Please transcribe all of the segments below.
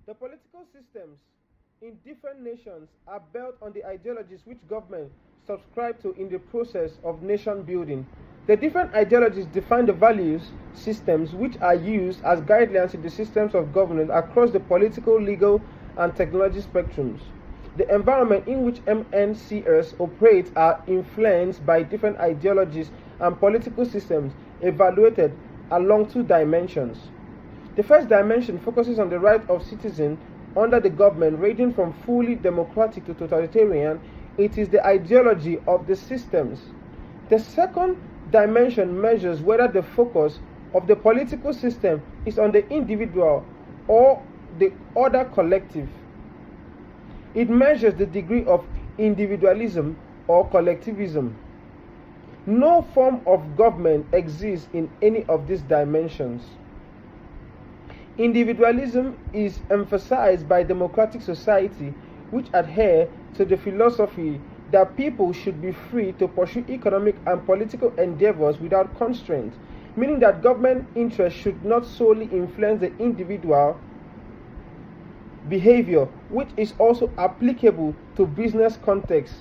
The political systems in different nations are built on the ideologies which governments subscribe to in the process of nation building. The different ideologies define the values systems which are used as guidelines in the systems of governance across the political, legal, and technology spectrums. The environment in which MNCs operate are influenced by different ideologies and political systems evaluated along two dimensions. The first dimension focuses on the right of citizens under the government, ranging from fully democratic to totalitarian. It is the ideology of the systems. The second dimension measures whether the focus of the political system is on the individual or the other collective. It measures the degree of individualism or collectivism. No form of government exists in any of these dimensions. Individualism is emphasized by democratic society which adhere to the philosophy that people should be free to pursue economic and political endeavors without constraint, meaning that government interests should not solely influence the individual behavior, which is also applicable to business contexts,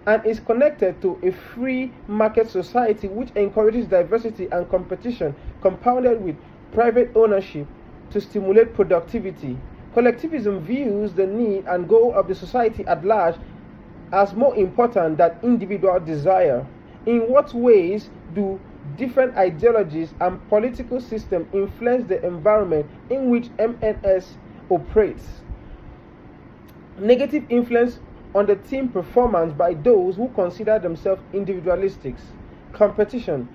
and is connected to a free market society which encourages diversity and competition compounded with private ownership to stimulate productivity. Collectivism views the need and goal of the society at large as more important than individual desire. In what ways do different ideologies and political systems influence the environment in which MNS operates? Negative influence on the team performance by those who consider themselves individualistic. Competition.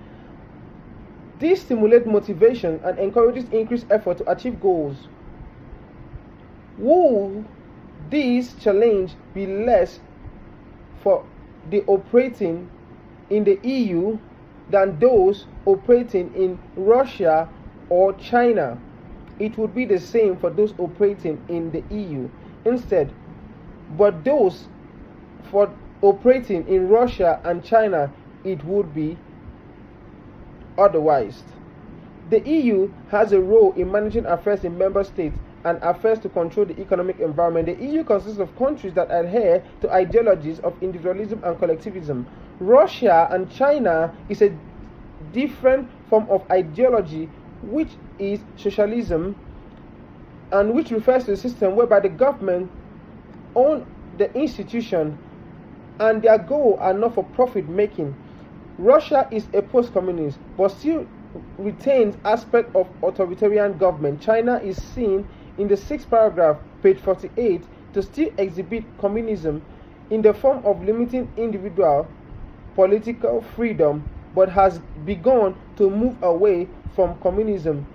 This stimulates motivation and encourages increased effort to achieve goals. Will this challenge be less for the operating in the EU than those operating in Russia or China? It would be the same for those operating in the EU instead, but those for operating in Russia and China, it would be otherwise. The EU has a role in managing affairs in member states and affairs to control the economic environment. The EU consists of countries that adhere to ideologies of individualism and collectivism. Russia and China is a different form of ideology, which is socialism, and which refers to a system whereby the government own the institution and their goal are not for profit making. Russia is a post-communist but still retains aspects of authoritarian government. China is seen in the 6th paragraph, page 48, to still exhibit communism in the form of limiting individual political freedom, but has begun to move away from communism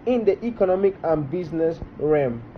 in the economic and business realm.